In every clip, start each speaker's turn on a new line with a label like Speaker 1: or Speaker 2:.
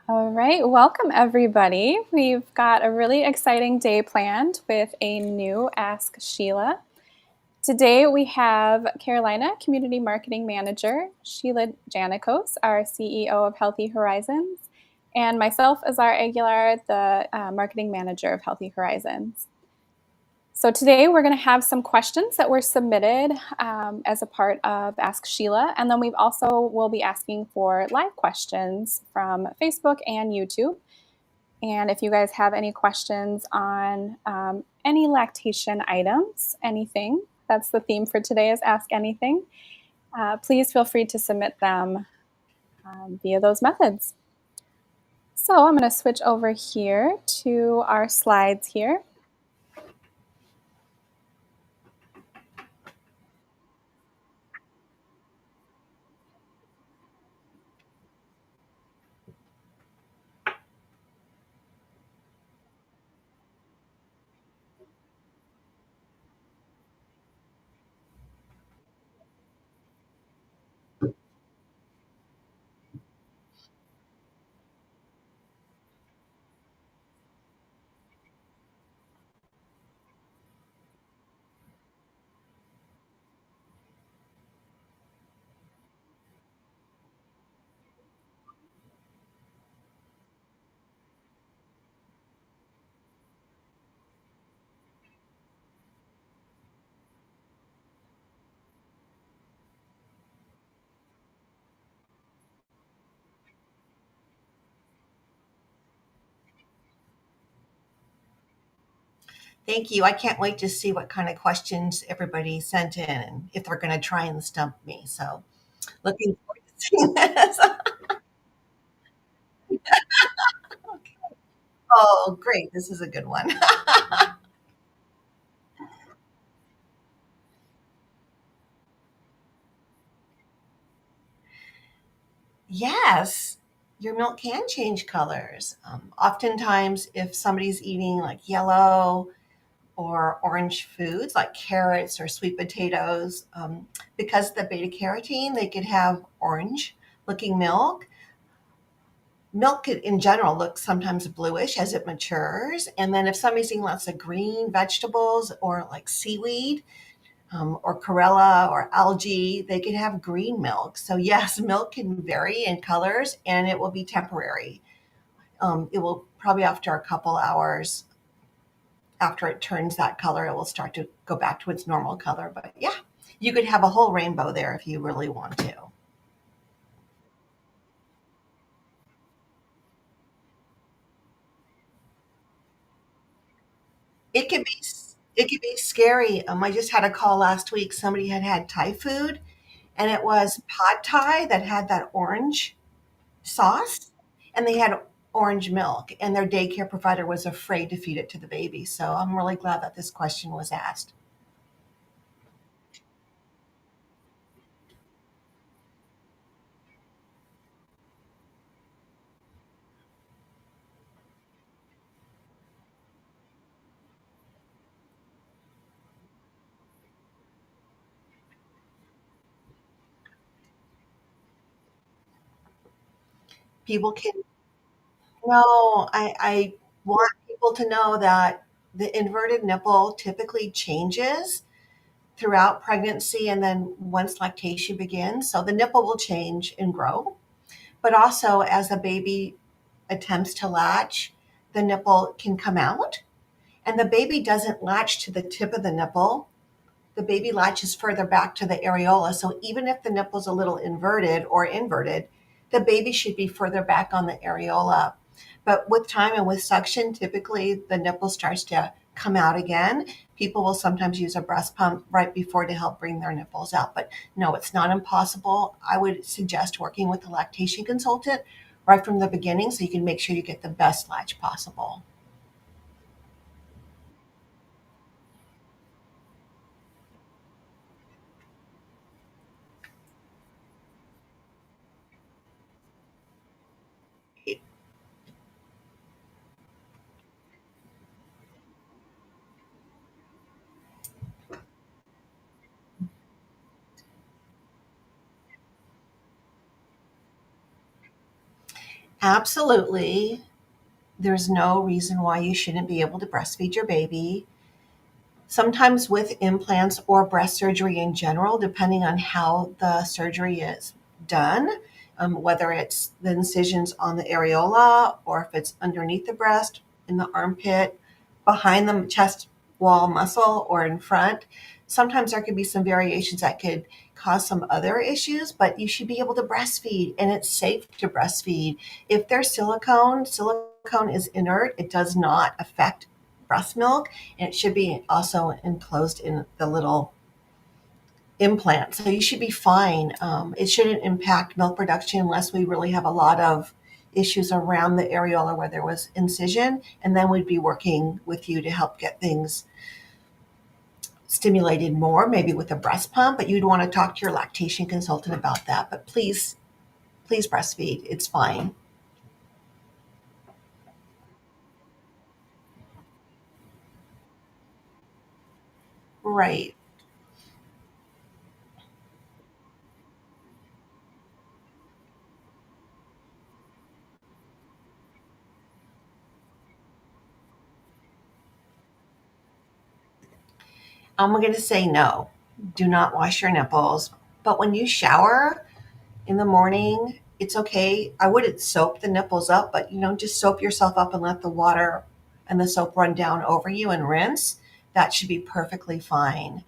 Speaker 1: All right, welcome everybody. We've got a really exciting day planned with a new Ask Sheila. Today we have Carolina, Community Marketing Manager, Sheila Janakos, our CEO of Healthy Horizons, and myself, Azar Aguilar, the Marketing Manager of Healthy Horizons. So today we're going to have some questions that were submitted as a part of Ask Sheila, and then will be asking for live questions from Facebook and YouTube. And if you guys have any questions on any lactation items, anything, that's the theme for today is Ask Anything, please feel free to submit them via those methods. So I'm going to switch over here to our slides here.
Speaker 2: Thank you. I can't wait to see what kind of questions everybody sent in and if they're going to try and stump me. So, looking forward to seeing this. Oh, great. This is a good one. Yes, your milk can change colors. Oftentimes, if somebody's eating like yellow or orange foods like carrots or sweet potatoes, because of the beta carotene, they could have orange looking milk. Milk in general looks sometimes bluish as it matures. And then if somebody's eating lots of green vegetables or like seaweed or chlorella or algae, they could have green milk. So, yes, milk can vary in colors and it will be temporary. It will probably after a couple hours, after it turns that color, it will start to go back to its normal color. But yeah, you could have a whole rainbow there if you really want to. It can be it can be scary. I just had a call last week. Somebody had had Thai food, and it was pad Thai that had that orange sauce, and they had orange milk, and their daycare provider was afraid to feed it to the baby. So I'm really glad that this question was asked. People can know. I want people to know that the inverted nipple typically changes throughout pregnancy and then once lactation begins. So the nipple will change and grow. But also, as a baby attempts to latch, the nipple can come out, and the baby doesn't latch to the tip of the nipple. The baby latches further back to the areola. So even if the nipple's a little inverted, the baby should be further back on the areola. But with time and with suction, typically the nipple starts to come out again. People will sometimes use a breast pump right before to help bring their nipples out. But no, it's not impossible. I would suggest working with a lactation consultant right from the beginning so you can make sure you get the best latch possible. Absolutely. There's no reason why you shouldn't be able to breastfeed your baby. Sometimes with implants or breast surgery in general, depending on how the surgery is done, whether it's the incisions on the areola or if it's underneath the breast, in the armpit, behind the chest wall muscle, or in front, sometimes there could be some variations that could cause some other issues, but you should be able to breastfeed and it's safe to breastfeed. If there's silicone is inert, it does not affect breast milk, and it should be also enclosed in the little implant. So you should be fine. It shouldn't impact milk production unless we really have a lot of issues around the areola where there was incision, and then we'd be working with you to help get things stimulated more, maybe with a breast pump, but you'd want to talk to your lactation consultant about that. But please breastfeed. It's fine. Right. I'm going to say no. Do not wash your nipples. But when you shower, in the morning, it's okay. I wouldn't soap the nipples up, but just soap yourself up and let the water and the soap run down over you and rinse. That should be perfectly fine.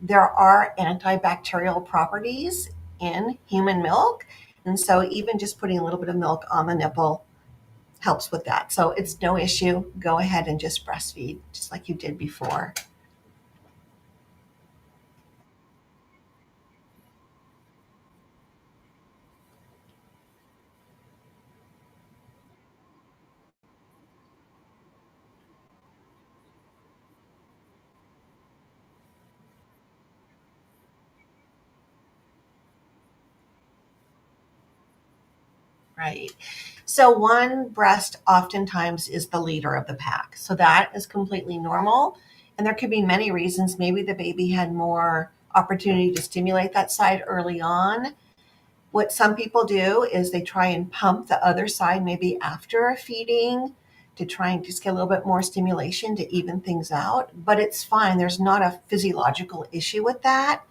Speaker 2: There are antibacterial properties in human milk. And so even just putting a little bit of milk on the nipple helps with that. So it's no issue. Go ahead and just breastfeed just like you did before. Right. So one breast oftentimes is the leader of the pack. So that is completely normal. And there could be many reasons. Maybe the baby had more opportunity to stimulate that side early on. What some people do is they try and pump the other side maybe after a feeding to try and just get a little bit more stimulation to even things out. But it's fine. There's not a physiological issue with that.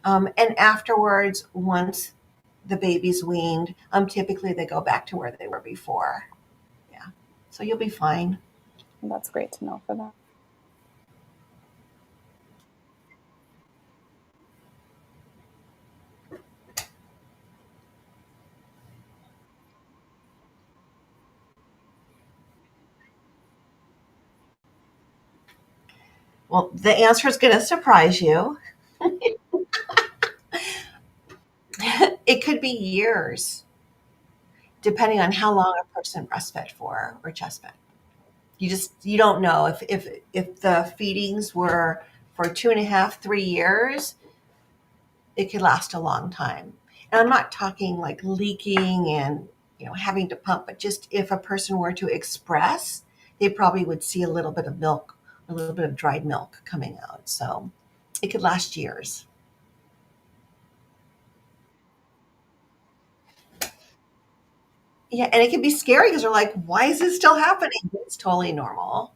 Speaker 2: And afterwards, once the baby's weaned, typically they go back to where they were before. Yeah. So you'll be fine.
Speaker 1: That's great to know for that.
Speaker 2: Well, the answer is going to surprise you. It could be years, depending on how long a person breastfed for or chest fed. You don't know if the feedings were for 2.5, 3 years, it could last a long time. And I'm not talking like leaking and having to pump, but just if a person were to express, they probably would see a little bit of milk, a little bit of dried milk coming out. So it could last years. Yeah, and it can be scary because they're like, why is this still happening? It's totally normal.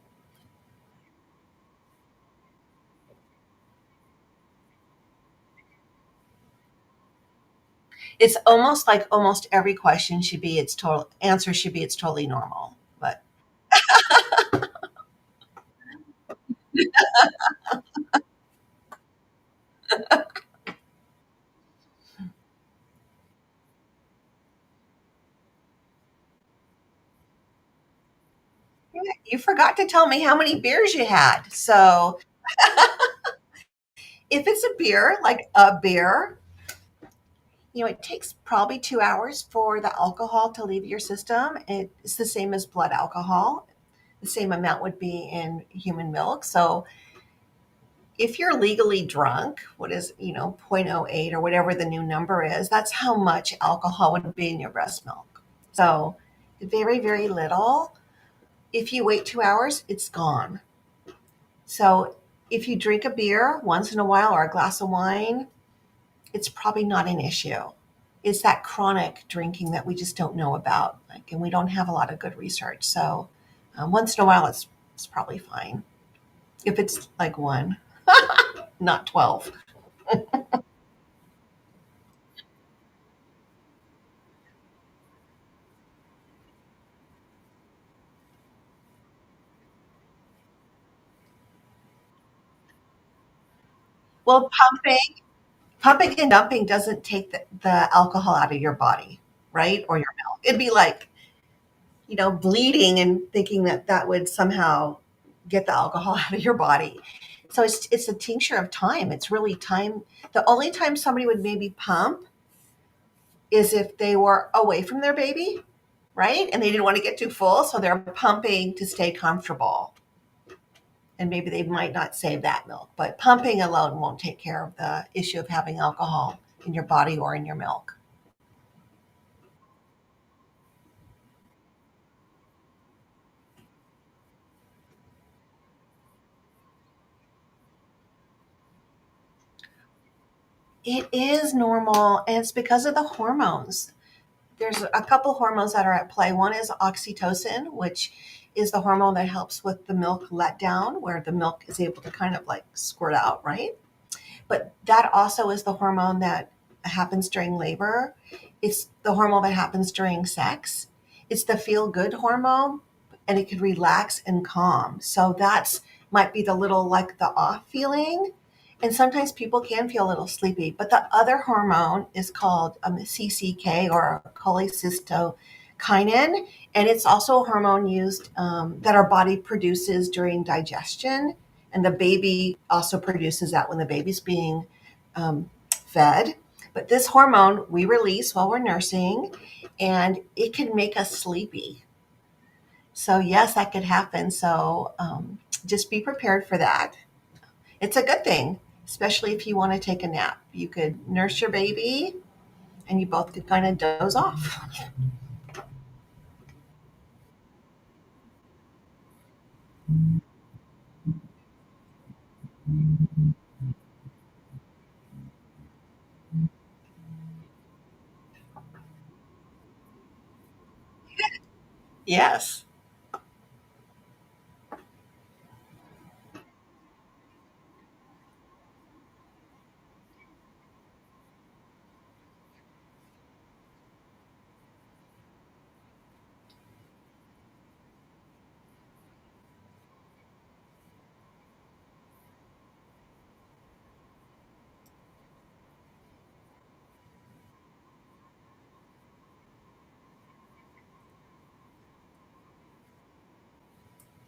Speaker 2: It's almost like almost every question should be its total answer should be it's totally normal. But you forgot to tell me how many beers you had. So if it's a beer, like a beer, it takes probably 2 hours for the alcohol to leave your system. It's the same as blood alcohol. The same amount would be in human milk. So if you're legally drunk, what is, zero point zero 0.08 or whatever the new number is, that's how much alcohol would be in your breast milk. So very, very little. If you wait 2 hours, it's gone. So if you drink a beer once in a while or a glass of wine, it's probably not an issue. it's that chronic drinking that we just don't know about, like, and we don't have a lot of good research. So once in a while, it's probably fine if it's like one, not 12. Well, pumping and dumping doesn't take the alcohol out of your body, right? Or your milk. It'd be like, bleeding and thinking that that would somehow get the alcohol out of your body. So it's a tincture of time. It's really time. The only time somebody would maybe pump is if they were away from their baby, right? And they didn't want to get too full, so they're pumping to stay comfortable. And maybe they might not save that milk, but pumping alone won't take care of the issue of having alcohol in your body or in your milk. It is normal, and it's because of the hormones. There's a couple hormones that are at play. One is oxytocin, which is the hormone that helps with the milk letdown, where the milk is able to kind of like squirt out, right? But that also is the hormone that happens during labor. It's the hormone that happens during sex. It's the feel good hormone, and it can relax and calm. So that's might be the little like the off feeling. And sometimes people can feel a little sleepy. But the other hormone is called CCK, or cholecystokinin. And it's also a hormone used that our body produces during digestion. And the baby also produces that when the baby's being fed. But this hormone we release while we're nursing, and it can make us sleepy. So, yes, that could happen. So, just be prepared for that. It's a good thing, especially if you want to take a nap. You could nurse your baby and you both could kind of doze off. Yes.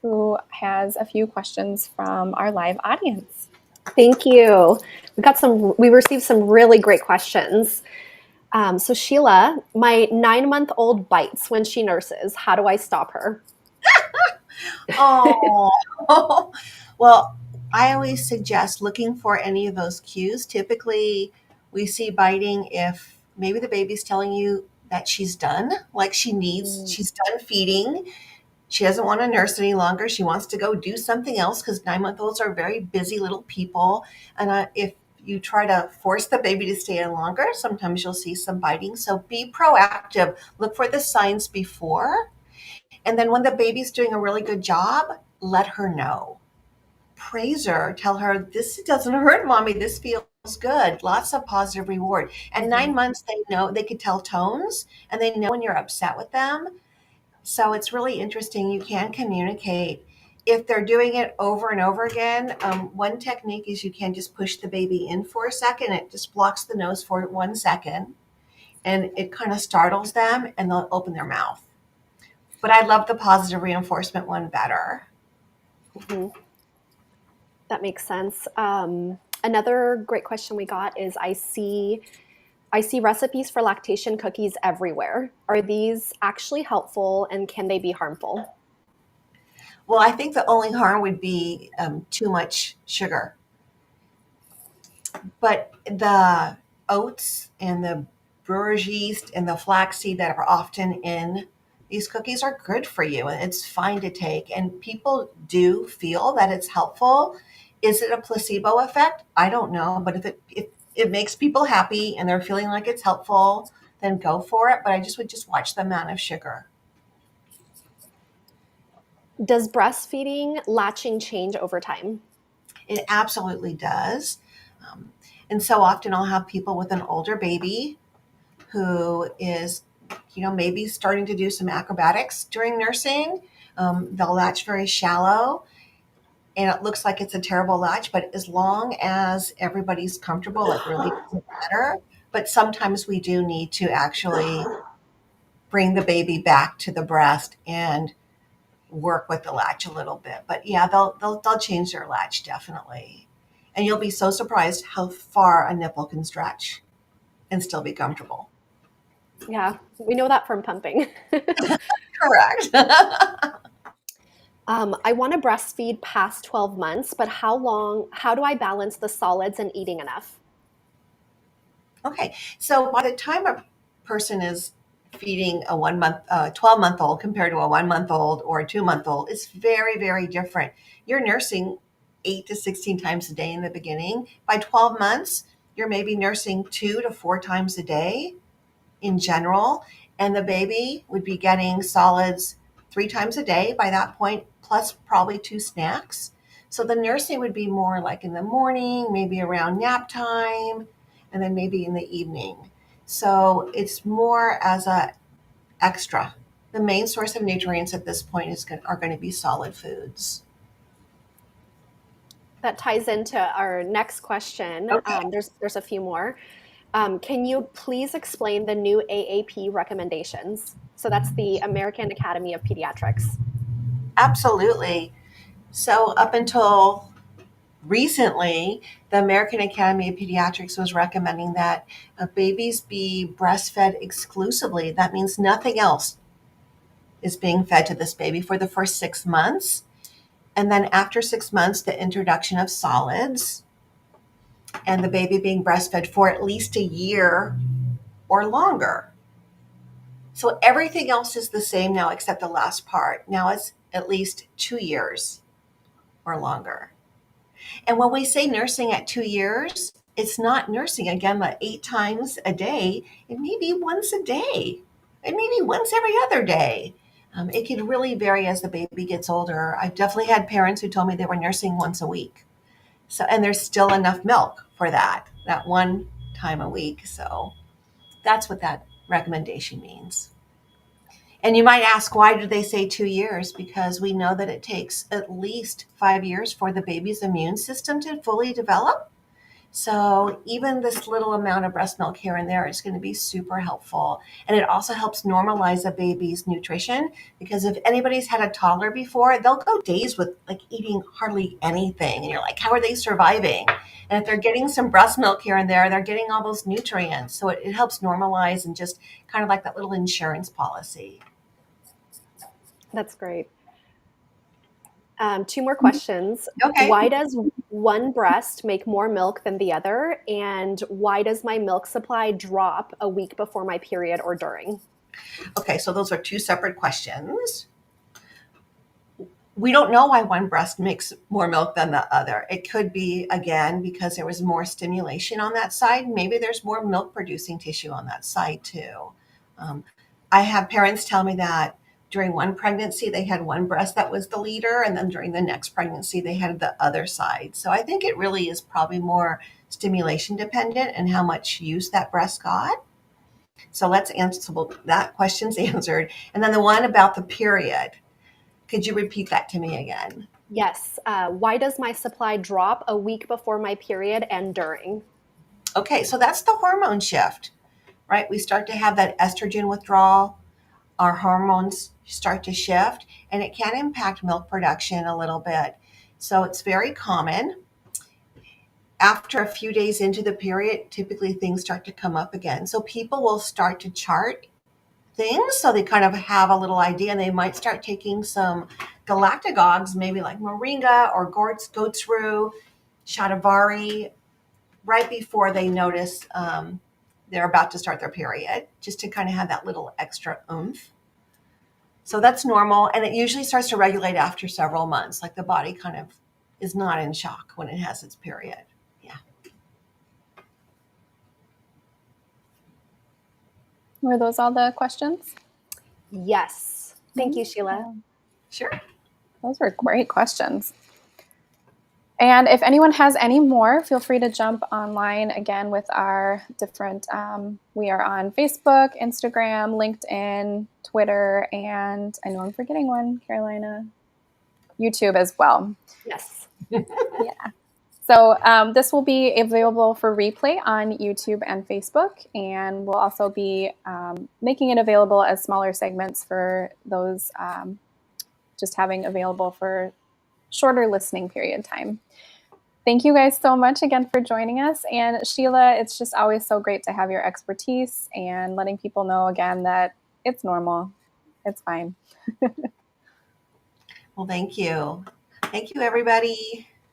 Speaker 1: Who has a few questions from our live audience.
Speaker 3: Thank you. We received some really great questions. So Sheila, my 9-month-old bites when she nurses. How do I stop her?
Speaker 2: Oh, well, I always suggest looking for any of those cues. Typically, we see biting if maybe the baby's telling you that she's done, like she's done feeding. She doesn't want to nurse any longer. She wants to go do something else because 9-month-olds are very busy little people. And if you try to force the baby to stay in longer, sometimes you'll see some biting. So be proactive. Look for the signs before. And then when the baby's doing a really good job, let her know. Praise her. Tell her, this doesn't hurt, mommy. This feels good. Lots of positive reward. At 9 months, they know they could tell tones and they know when you're upset with them. So it's really interesting. You can communicate. If they're doing it over and over again, one technique is you can just push the baby in for a second. It just blocks the nose for 1 second and it kind of startles them and they'll open their mouth. But I love the positive reinforcement one better.
Speaker 3: Mm-hmm. That makes sense. Another great question we got is I see recipes for lactation cookies everywhere. Are these actually helpful and can they be harmful?
Speaker 2: Well, I think the only harm would be too much sugar. But the oats and the brewer's yeast and the flaxseed that are often in these cookies are good for you and it's fine to take. And people do feel that it's helpful. Is it a placebo effect? I don't know. But if it makes people happy and they're feeling like it's helpful, then go for it. But I would just watch the amount of sugar.
Speaker 3: Does breastfeeding latching change over time?
Speaker 2: It absolutely does. And so often I'll have people with an older baby who is, maybe starting to do some acrobatics during nursing. They'll latch very shallow and it looks like it's a terrible latch, but as long as everybody's comfortable, it really doesn't matter. But sometimes we do need to actually bring the baby back to the breast and work with the latch a little bit. But yeah, they'll change their latch definitely. And you'll be so surprised how far a nipple can stretch and still be comfortable.
Speaker 3: Yeah, we know that from pumping.
Speaker 2: Correct.
Speaker 3: I want to breastfeed past 12 months, but how do I balance the solids and eating enough?
Speaker 2: Okay, so by the time a person is feeding a 12-month-old compared to a 1-month-old or a 2-month-old, it's very, very different. You're nursing 8 to 16 times a day in the beginning. By 12 months, you're maybe nursing 2 to 4 times a day in general, and the baby would be getting solids 3 times a day by that point, plus probably 2 snacks. So the nursing would be more like in the morning, maybe around nap time, and then maybe in the evening. So it's more as a extra. The main source of nutrients at this point are going to be solid foods.
Speaker 3: That ties into our next question.
Speaker 2: Okay.
Speaker 3: There's a few more. Can you please explain the new AAP recommendations? So that's the American Academy of Pediatrics.
Speaker 2: Absolutely. So up until recently, the American Academy of Pediatrics was recommending that babies be breastfed exclusively. That means nothing else is being fed to this baby for the first 6 months. And then after 6 months, the introduction of solids and the baby being breastfed for at least a year or longer. So everything else is the same now except the last part. Now it's at least 2 years or longer. And when we say nursing at 2 years, it's not nursing again, like 8 times a day. It may be once a day. It may be once every other day. It can really vary as the baby gets older. I've definitely had parents who told me they were nursing once a week. So, and there's still enough milk for that one time a week. So that's what that recommendation means. And you might ask, why do they say 2 years? Because we know that it takes at least 5 years for the baby's immune system to fully develop. So even this little amount of breast milk here and there is going to be super helpful. And it also helps normalize a baby's nutrition, because if anybody's had a toddler before, they'll go days with like eating hardly anything. And you're like, how are they surviving? And if they're getting some breast milk here and there, they're getting all those nutrients. So it helps normalize and just kind of like that little insurance policy.
Speaker 3: That's great. 2 more questions.
Speaker 2: Okay.
Speaker 3: Why does one breast make more milk than the other? And why does my milk supply drop a week before my period or during?
Speaker 2: Okay, so those are 2 separate questions. We don't know why one breast makes more milk than the other. It could be, again, because there was more stimulation on that side. Maybe there's more milk producing tissue on that side too. I have parents tell me that during one pregnancy, they had one breast that was the leader, and then during the next pregnancy, they had the other side. So I think it really is probably more stimulation dependent and how much use that breast got. So let's answer, so that question's answered. And then the one about the period, could you repeat that to me again?
Speaker 3: Yes. Why does my supply drop a week before my period and during?
Speaker 2: Okay, so that's the hormone shift, right? We start to have that estrogen withdrawal. Our hormones start to shift, and it can impact milk production a little bit. So it's very common. After a few days into the period, typically things start to come up again. So people will start to chart things so they kind of have a little idea, and they might start taking some galactagogues, maybe like moringa or goat's rue, shatavari, right before they notice they're about to start their period, just to kind of have that little extra oomph. So that's normal, and it usually starts to regulate after several months. Like the body kind of is not in shock when it has its period. Yeah.
Speaker 1: Were those all the questions?
Speaker 3: Yes. Thank you, Sheila.
Speaker 2: Sure.
Speaker 1: Those were great questions. And if anyone has any more, feel free to jump online again with our different, we are on Facebook, Instagram, LinkedIn, Twitter, and I know I'm forgetting one, Carolina, YouTube as well.
Speaker 3: Yes.
Speaker 1: Yeah. So this will be available for replay on YouTube and Facebook, and we'll also be making it available as smaller segments for those just having available for shorter listening period time. Thank you guys so much again for joining us. And Sheila, it's just always so great to have your expertise and letting people know again that it's normal. It's fine.
Speaker 2: Well, thank you. Thank you, everybody.